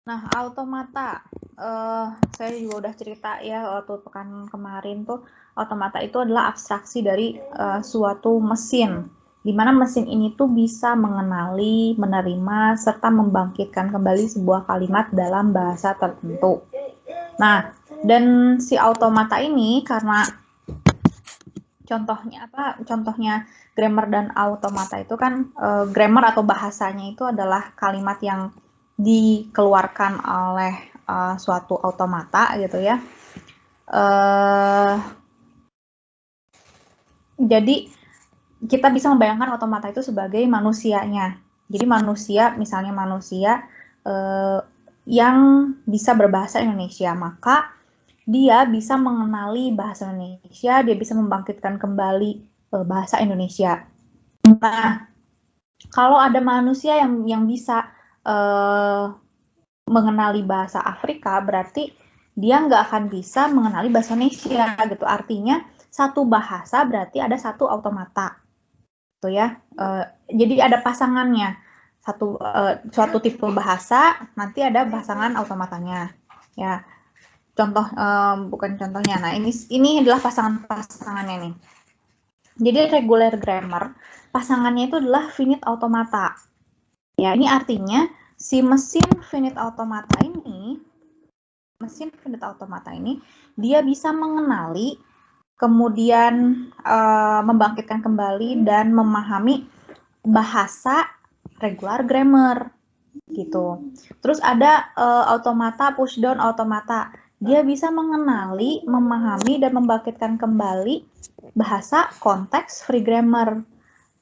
Nah, automata, saya juga udah cerita ya waktu pekan kemarin tuh, automata itu adalah abstraksi dari suatu mesin, di mana mesin ini tuh bisa mengenali, menerima, serta membangkitkan kembali sebuah kalimat dalam bahasa tertentu. Nah, dan si automata ini karena contohnya apa? Contohnya grammar dan automata itu kan grammar atau bahasanya itu adalah kalimat yang dikeluarkan oleh suatu automata gitu ya. Jadi kita bisa membayangkan automata itu sebagai manusianya. Jadi manusia, misalnya manusia yang bisa berbahasa Indonesia, maka dia bisa mengenali bahasa Indonesia, dia bisa membangkitkan kembali bahasa Indonesia. Nah, kalau ada manusia yang bisa mengenali bahasa Afrika, berarti dia nggak akan bisa mengenali bahasa Indonesia gitu. Artinya satu bahasa berarti ada satu automata, gitu ya. Jadi ada pasangannya. Suatu tipe bahasa nanti ada pasangan automatanya. Ya, contoh bukan contohnya. Nah, ini adalah pasangannya nih. Jadi regular grammar pasangannya itu adalah finite automata. Ya, ini artinya si mesin finite automata ini dia bisa mengenali, kemudian membangkitkan kembali dan memahami bahasa regular grammar gitu. Terus ada automata push down automata. Dia bisa mengenali, memahami dan membangkitkan kembali bahasa konteks free grammar.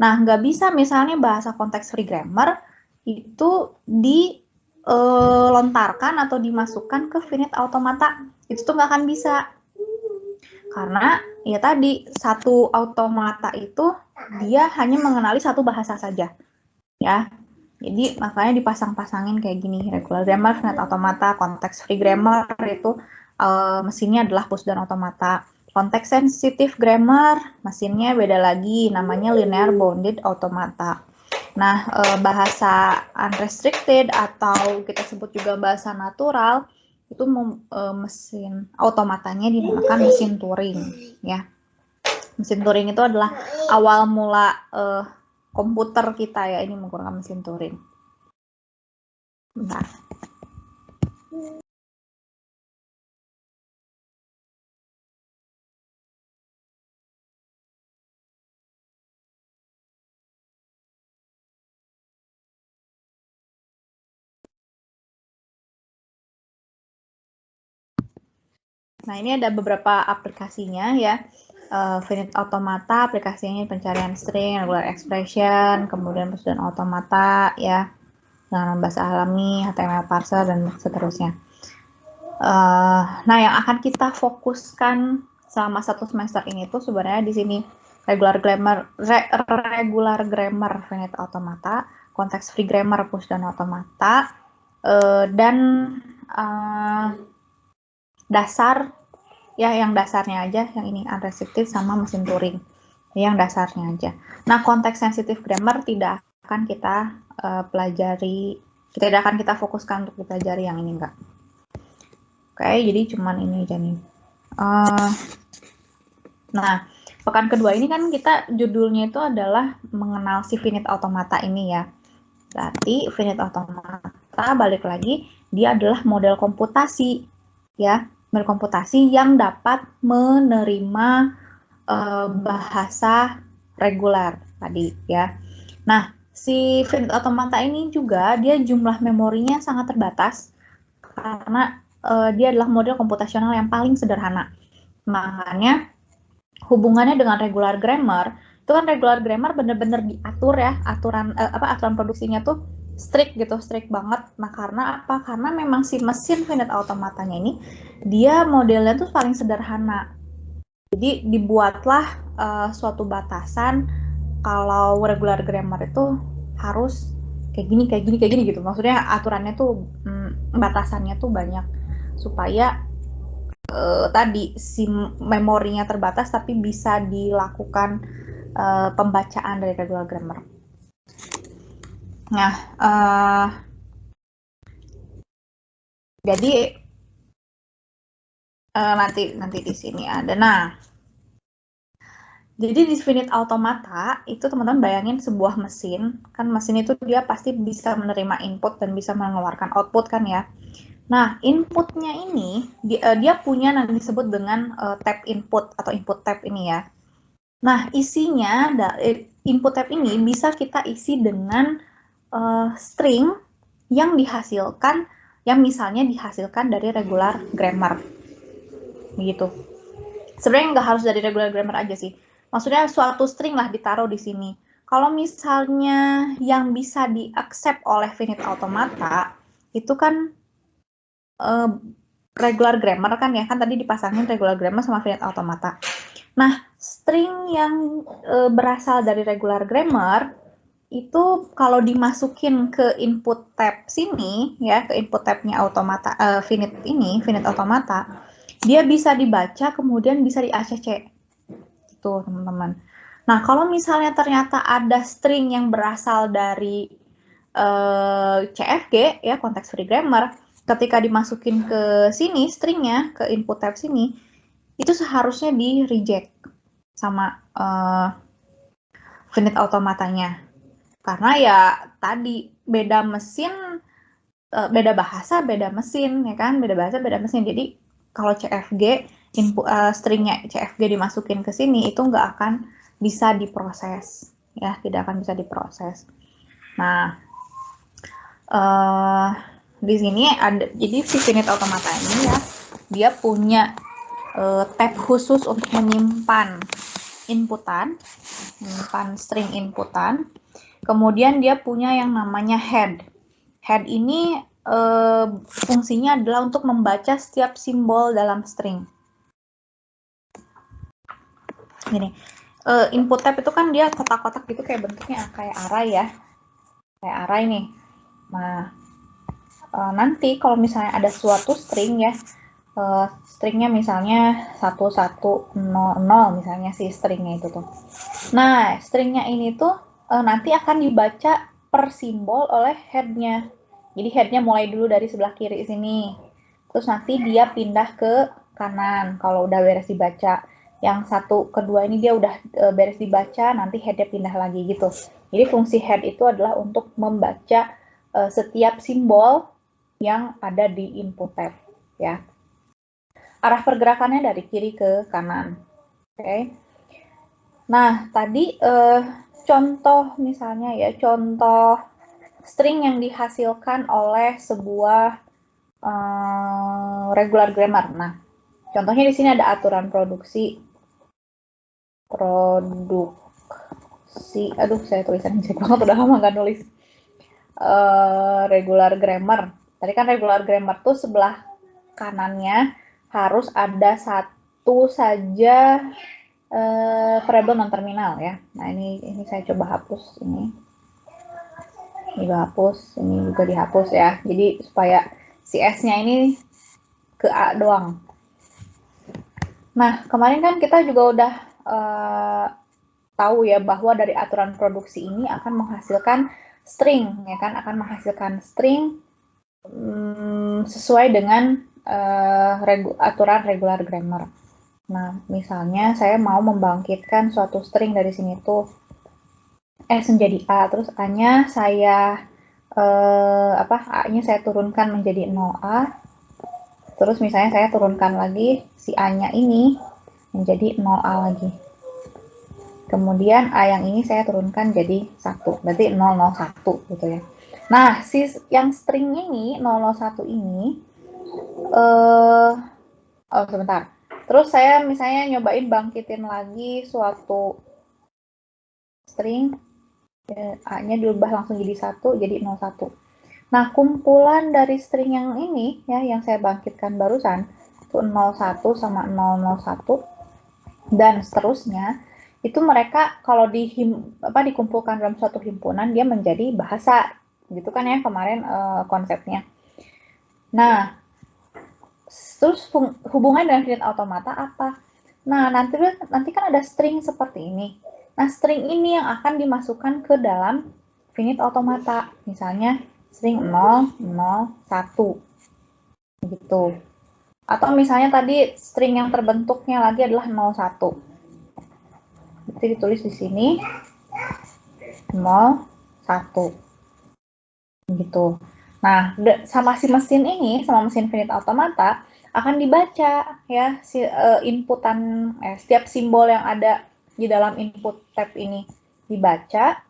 Nah, nggak bisa misalnya bahasa konteks free grammar itu dilontarkan atau dimasukkan ke finite automata. Itu tuh nggak akan bisa. Karena ya tadi, satu automata itu dia hanya mengenali satu bahasa saja. Ya, jadi makanya dipasang-pasangin kayak gini, regular grammar, finite automata, konteks free grammar itu mesinnya adalah push down automata. Konteks sensitive grammar, mesinnya beda lagi, namanya linear bounded automata. Nah, bahasa unrestricted atau kita sebut juga bahasa natural, itu mesin automatanya dinamakan mesin Turing, ya. Mesin Turing itu adalah awal mula komputer kita ya, ini menggunakan mesin Turing. Bentar. Nah, ini ada beberapa aplikasinya ya. Finite Automata, aplikasinya pencarian string, regular expression, kemudian push down automata ya, dengan bahasa alami, HTML parser, dan seterusnya. Nah, yang akan kita fokuskan selama satu semester ini tuh sebenarnya di sini regular grammar finite automata, konteks free grammar push down automata, dan dasar ya, yang dasarnya aja, yang ini unrestricted sama mesin Turing, yang dasarnya aja. Nah, konteks sensitive grammar tidak akan kita pelajari, tidak akan kita fokuskan untuk dipelajari yang ini enggak. Oke, jadi cuman ini aja nih. Nah, pekan kedua ini kan kita judulnya itu adalah mengenal si finite automata ini ya. Berarti finite automata, balik lagi, dia adalah model komputasi ya, model komputasi yang dapat menerima bahasa reguler tadi ya. Nah, si finite automata ini juga dia jumlah memorinya sangat terbatas karena dia adalah model komputasional yang paling sederhana. Makanya hubungannya dengan regular grammar, itu kan regular grammar bener-bener diatur ya, aturan produksinya tuh strict gitu, strict banget. Nah, karena apa? Karena memang si mesin finite automatanya ini dia modelnya tuh paling sederhana. Jadi dibuatlah suatu batasan kalau regular grammar itu harus kayak gini gitu. Maksudnya aturannya tuh batasannya tuh banyak supaya tadi si memorinya terbatas tapi bisa dilakukan pembacaan dari regular grammar. Nah, Jadi nanti di sini ada. Nah, jadi di finite automata itu teman-teman bayangin sebuah mesin, kan mesin itu dia pasti bisa menerima input dan bisa mengeluarkan output kan ya. Nah, inputnya ini dia punya yang disebut dengan tab input atau input tab ini ya. Nah, isinya input tab ini bisa kita isi dengan string yang dihasilkan, yang misalnya dihasilkan dari regular grammar, begitu. Sebenarnya nggak harus dari regular grammar aja sih. Maksudnya suatu string lah ditaruh di sini. Kalau misalnya yang bisa di-accept oleh finite automata, itu kan regular grammar kan ya, kan tadi dipasangin regular grammar sama finite automata. Nah, string yang berasal dari regular grammar, itu kalau dimasukin ke input tab sini, ya, ke input tabnya automata, finite automata, dia bisa dibaca, kemudian bisa di-ACC. Tuh teman-teman. Nah, kalau misalnya ternyata ada string yang berasal dari CFG ya, context free grammar, ketika dimasukin ke sini stringnya, ke input tab sini, itu seharusnya di reject sama finite automatanya. Karena ya tadi beda mesin, beda bahasa, beda mesin ya kan, beda bahasa, beda mesin. Jadi kalau CFG stringnya CFG dimasukin ke sini itu nggak akan bisa diproses ya, tidak akan bisa diproses. Nah, di sini ada, jadi si finite automata ini ya, dia punya tab khusus untuk menyimpan inputan, menyimpan string inputan. Kemudian dia punya yang namanya head. Head ini fungsinya adalah untuk membaca setiap simbol dalam string. Gini, input tab itu kan dia kotak-kotak gitu, kayak bentuknya kayak array ya, kayak array nih. Nah, nanti kalau misalnya ada suatu string ya, stringnya misalnya 1100 misalnya si stringnya itu tuh. Nah, stringnya ini tuh nanti akan dibaca per simbol oleh headnya. Jadi headnya mulai dulu dari sebelah kiri sini, terus nanti dia pindah ke kanan kalau udah beres dibaca. Yang satu kedua ini dia udah beres dibaca, nanti headnya pindah lagi gitu. Jadi fungsi head itu adalah untuk membaca setiap simbol yang ada di input tab ya. Arah pergerakannya dari kiri ke kanan. Oke. Nah, tadi contoh misalnya ya, contoh string yang dihasilkan oleh sebuah regular grammar. Nah, contohnya di sini ada aturan produksi. Aduh, saya tulisan jelek banget, udah lama nggak nulis. Regular grammar. Tadi kan regular grammar tuh sebelah kanannya harus ada satu saja variabel non terminal ya. Nah, ini saya coba hapus ini. Ini dihapus, ini juga dihapus ya. Jadi supaya si S-nya ini ke A doang. Nah, kemarin kan kita juga udah tahu ya bahwa dari aturan produksi ini akan menghasilkan string, ya kan, akan menghasilkan string sesuai dengan aturan regular grammar. Nah, misalnya saya mau membangkitkan suatu string dari sini tuh S menjadi A, terus A-nya saya A-nya saya turunkan menjadi 0A, terus misalnya saya turunkan lagi si A-nya ini menjadi 0A lagi. Kemudian A yang ini saya turunkan jadi 1, berarti 001 gitu ya. Nah, si yang string ini 001 ini sebentar. Terus saya misalnya nyobain bangkitin lagi suatu string, A-nya diubah langsung jadi 1, jadi 01. Nah, kumpulan dari string yang ini ya, yang saya bangkitkan barusan, itu 01 sama 001 dan seterusnya, itu mereka kalau dikumpulkan dalam suatu himpunan, dia menjadi bahasa, gitu kan ya kemarin konsepnya. Nah, terus hubungan dengan finite automata apa? Nah, nanti kan ada string seperti ini. Nah, string ini yang akan dimasukkan ke dalam finite automata. Misalnya string 001. gitu. Atau misalnya tadi string yang terbentuknya lagi adalah 01. Berarti ditulis di sini 01 gitu. Nah, sama si mesin ini, sama mesin finite automata akan dibaca ya si inputan setiap simbol yang ada di dalam input tab ini dibaca,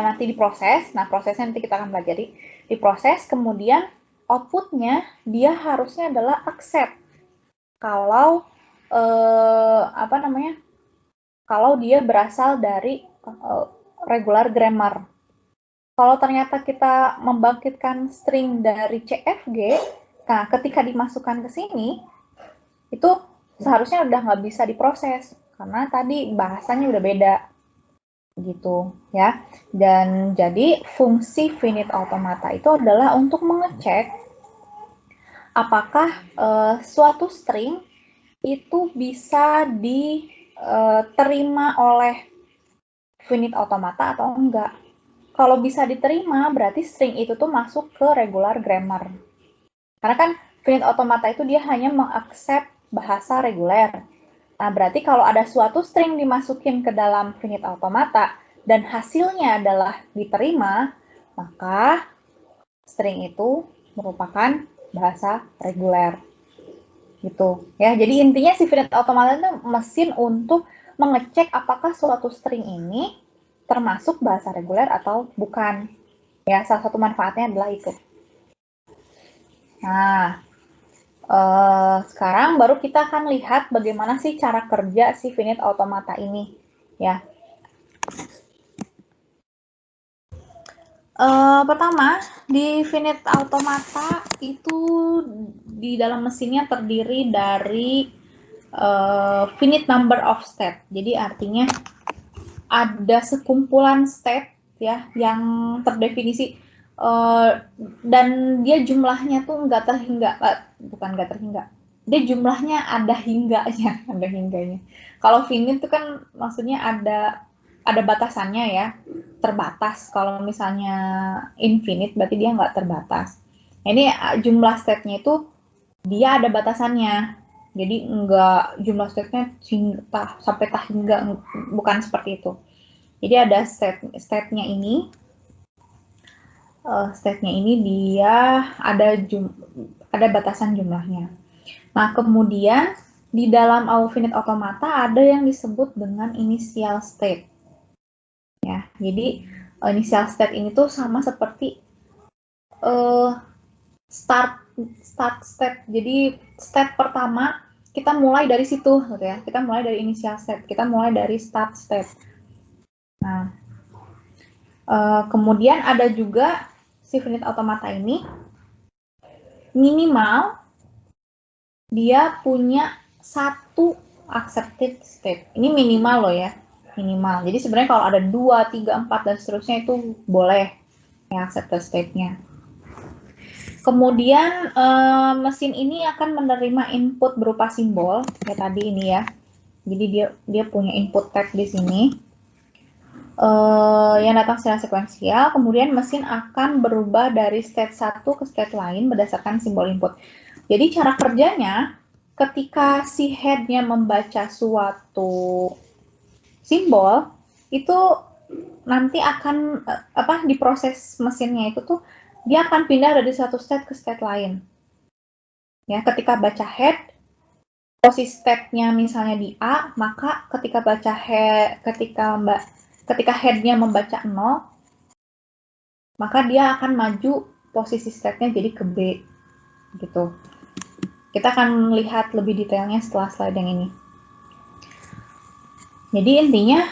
nanti diproses. Nah, prosesnya nanti kita akan pelajari. Diproses, kemudian outputnya dia harusnya adalah accept kalau kalau dia berasal dari regular grammar. Kalau ternyata kita membangkitkan string dari CFG, nah ketika dimasukkan ke sini, itu seharusnya udah nggak bisa diproses, karena tadi bahasanya udah beda, gitu ya. Dan jadi fungsi finite automata itu adalah untuk mengecek apakah suatu string itu bisa diterima oleh finite automata atau enggak. Kalau bisa diterima, berarti string itu tuh masuk ke regular grammar. Karena kan finite automata itu dia hanya mengaccept bahasa reguler. Nah, berarti kalau ada suatu string dimasukin ke dalam finite automata dan hasilnya adalah diterima, maka string itu merupakan bahasa reguler. Gitu. Ya, jadi intinya si finite automata itu mesin untuk mengecek apakah suatu string ini termasuk bahasa reguler atau bukan. Ya, salah satu manfaatnya adalah itu. Nah, sekarang baru kita akan lihat bagaimana sih cara kerja si finite automata ini. Ya. Pertama, di finite automata itu di dalam mesinnya terdiri dari finite number of step. Jadi artinya ada sekumpulan step ya yang terdefinisi dan dia jumlahnya tuh nggak terhingga, bukan nggak terhingga, dia jumlahnya ada hingganya, ada hingganya. Kalau finite itu kan maksudnya ada batasannya ya, terbatas. Kalau misalnya infinite berarti dia nggak terbatas. Nah, ini jumlah stepnya itu dia ada batasannya. Jadi enggak jumlah stepnya sampai tak hingga, bukan seperti itu. Jadi ada stepnya ini, dia ada batasan jumlahnya. Nah, kemudian di dalam finite automata ada yang disebut dengan initial state. Ya, jadi initial state ini tuh sama seperti start state. Jadi step pertama kita mulai dari situ gitu ya. Kita mulai dari initial state, kita mulai dari start state. Nah, kemudian ada juga si finite automata ini minimal dia punya satu accepted state. Ini minimal loh ya, minimal. Jadi sebenarnya kalau ada 2, 3, 4 dan seterusnya itu boleh ya accepted state-nya. Kemudian mesin ini akan menerima input berupa simbol ya tadi ini ya. Jadi dia punya input tag di sini yang datang secara sekuensial. Kemudian mesin akan berubah dari state 1 ke state lain berdasarkan simbol input. Jadi cara kerjanya ketika si head-nya membaca suatu simbol itu nanti akan diproses mesinnya itu tuh dia akan pindah dari satu state ke state lain. Ya, ketika baca head, posisi state-nya misalnya di A, maka ketika baca head, ketika head-nya membaca 0, maka dia akan maju posisi state-nya jadi ke B. Gitu. Kita akan lihat lebih detailnya setelah slide yang ini. Jadi intinya